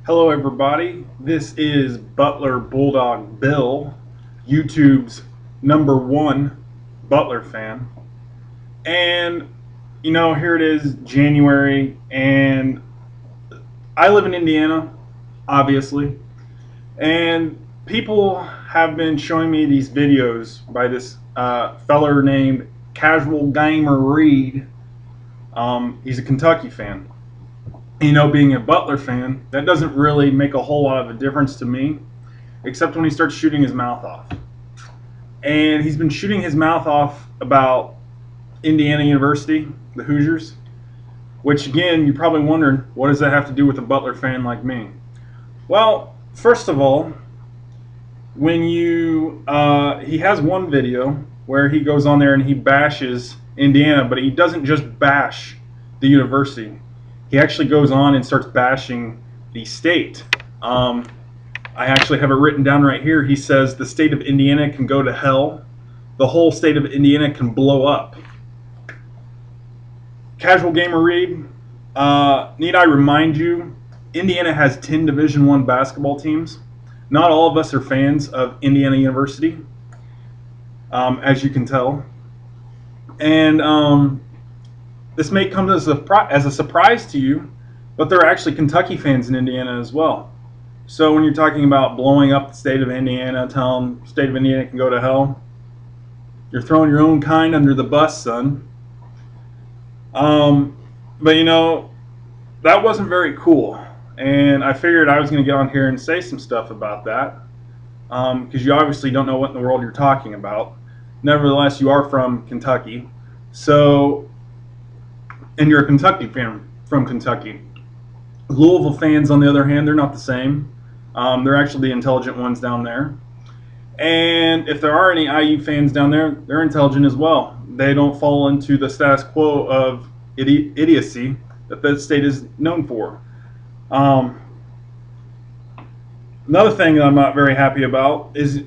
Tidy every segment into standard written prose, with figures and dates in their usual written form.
Hello everybody, this is Butler Bulldog Bill, YouTube's #1 Butler fan. And here it is, January, and I live in Indiana, obviously, and people have been showing me these videos by this feller named Casual Gamer Reed. He's a Kentucky fan. Being a Butler fan, that doesn't really make a whole lot of a difference to me, except when he starts shooting his mouth off. And he's been shooting his mouth off about Indiana University, the Hoosiers, which again, you're probably wondering, what does that have to do with a Butler fan like me? Well, first of all, when he has one video where he goes on there and he bashes Indiana, but he doesn't just bash the university. He actually goes on and starts bashing the state. I actually have it written down right here. He says the state of Indiana can go to hell. The whole state of Indiana can blow up. Casual Gamer Reed, need I remind you, Indiana has 10 Division I basketball teams. Not all of us are fans of Indiana University, as you can tell. And this may come as a surprise to you, but there are actually Kentucky fans in Indiana as well. So when you're talking about blowing up the state of Indiana, telling them the state of Indiana can go to hell, you're throwing your own kind under the bus, son. But that wasn't very cool. And I figured I was going to get on here and say some stuff about that, because you obviously don't know what in the world you're talking about. Nevertheless, you are from Kentucky. And you're a Kentucky fan from Kentucky. Louisville fans, on the other hand, they're not the same. They're actually the intelligent ones down there. And if there are any IU fans down there, they're intelligent as well. They don't fall into the status quo of idiocy that the state is known for. Another thing that I'm not very happy about is,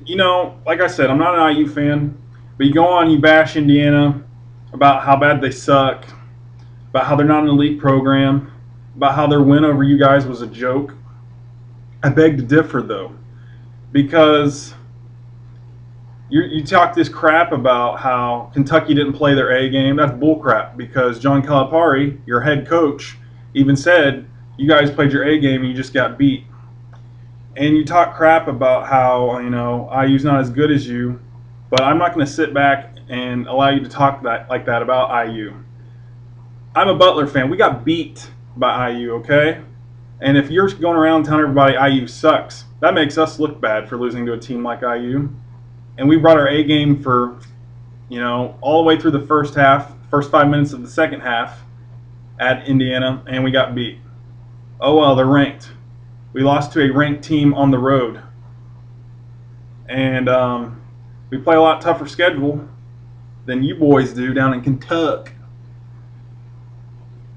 like I said, I'm not an IU fan, but you go on, you bash Indiana about how bad they suck, about how they're not an elite program, about how their win over you guys was a joke. I beg to differ, though, because you talk this crap about how Kentucky didn't play their A game. That's bullcrap, because John Calipari, your head coach, even said you guys played your A game and you just got beat. And you talk crap about how IU's not as good as you, but I'm not going to sit back and allow you to talk like that about IU. I'm a Butler fan. We got beat by IU, okay? And if you're going around telling everybody IU sucks, that makes us look bad for losing to a team like IU. And we brought our A game for, all the way through the first half, first 5 minutes of the second half at Indiana, and we got beat. Oh well, they're ranked. We lost to a ranked team on the road. And we play a lot tougher schedule than you boys do down in Kentucky.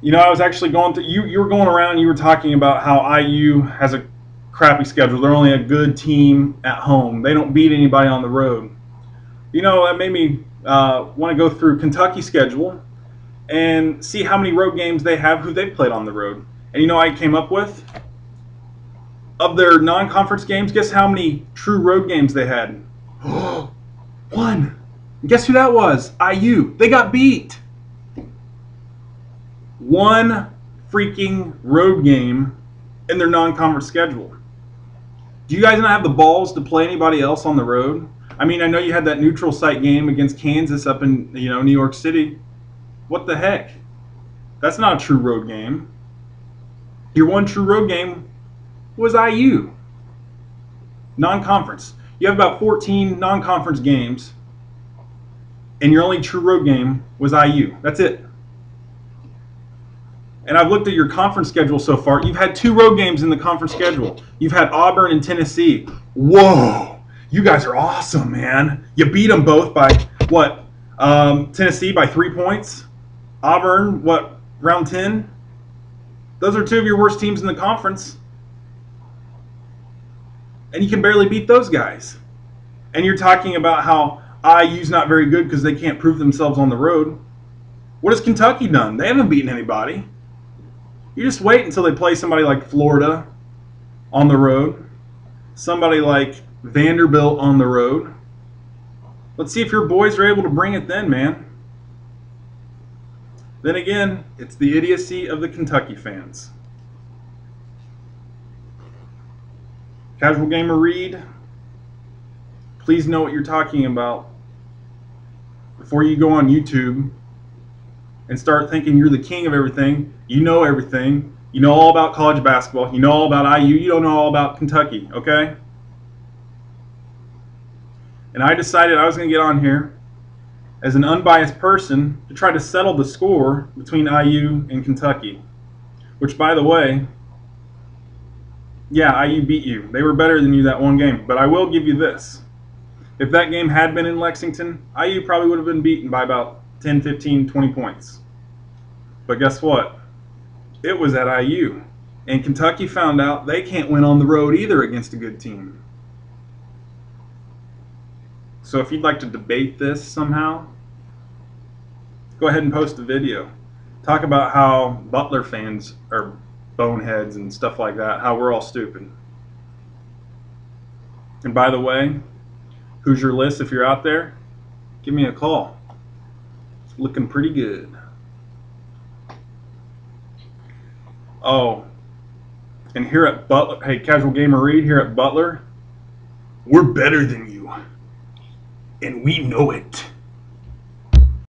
I was actually going through, you were going around and you were talking about how IU has a crappy schedule. They're only a good team at home. They don't beat anybody on the road. That made me want to go through Kentucky's schedule and see how many road games they have, who they've played on the road. And I came up with, of their non-conference games, guess how many true road games they had? One. And guess who that was? IU. They got beat. One freaking road game in their non-conference schedule. Do you guys not have the balls to play anybody else on the road? I mean, I know you had that neutral site game against Kansas up in New York City. What the heck? That's not a true road game. Your one true road game was IU. Non-conference. You have about 14 non-conference games, and your only true road game was IU. That's it. And I've looked at your conference schedule so far. You've had 2 road games in the conference schedule. You've had Auburn and Tennessee. Whoa! You guys are awesome, man. You beat them both by, what? Tennessee by 3 points. Auburn, what, round 10? Those are 2 of your worst teams in the conference. And you can barely beat those guys. And you're talking about how IU's not very good because they can't prove themselves on the road. What has Kentucky done? They haven't beaten anybody. You just wait until they play somebody like Florida on the road, somebody like Vanderbilt on the road. Let's see if your boys are able to bring it then, man. Then again, it's the idiocy of the Kentucky fans. Casual gamer Reed, please know what you're talking about before you go on YouTube and start thinking you're the king of everything. You know everything. You know all about college basketball. You know all about IU. You don't know all about Kentucky, okay? And I decided I was going to get on here as an unbiased person to try to settle the score between IU and Kentucky. Which, by the way, yeah, IU beat you. They were better than you that one game. But I will give you this. If that game had been in Lexington, IU probably would have been beaten by about 10, 15, 20 points. But guess what? It was at IU. And Kentucky found out they can't win on the road either against a good team. So if you'd like to debate this somehow, go ahead and post a video. Talk about how Butler fans are boneheads and stuff like that, how we're all stupid. And by the way, Hoosier List, if you're out there, give me a call. It's looking pretty good. Oh, and here at Butler, hey, Casual Gamer Reed, here at Butler, we're better than you. And we know it.